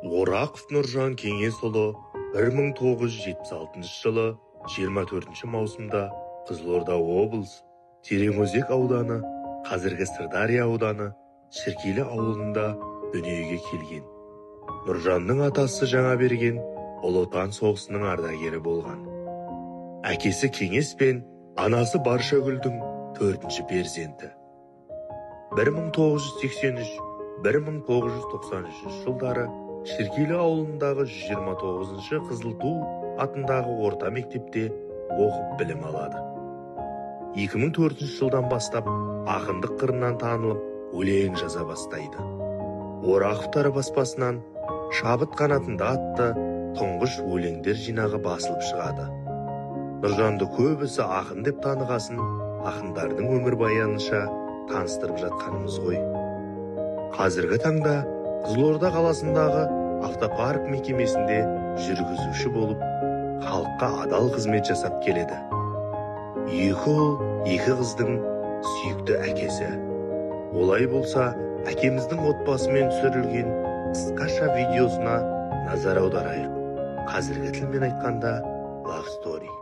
Орақов Нұржан Кеңесұлы 1976 жылы 24 маусымда Қызылорда облысы Тереңөзек ауданы, қазіргі Сырдария ауданы, Шіркейлі ауылында дүниеге келген. Нұржанның атасы Жаңаберген Ұлы Отан соғысының ардагері болған. Әкесі Кеңес пен анасы Баршагүлдің 4-ші перзенті. 1983-1993 жылдары Шіркейлі ауылындағы 129-шы Қызылту атындағы орта мектепте оқып білім алады. 2004 жылдан бастап ақындық қырынан танылып, өлең жаза бастайды. Орақовтар баспасынан Шабыт қанатында атты тұңғыш өлеңдер жинағы басылып шығады. Нұржанды көбісі ақын деп танығасын, ақындардың өмірбаянынша таныстырып жатқанымыз ғой. Қазіргі таңда Қызылорда қаласындағы автопарк мекемесінде жүргізуші болып, халыққа адал қызмет жасап келеді. 2 ұл, 2 қыздың сүйікті әкесі. Олай болса, әкеміздің отбасымен түсірілген қысқаша видеосына назар аударайық. Қазіргі тілмен айтқанда, Love Story.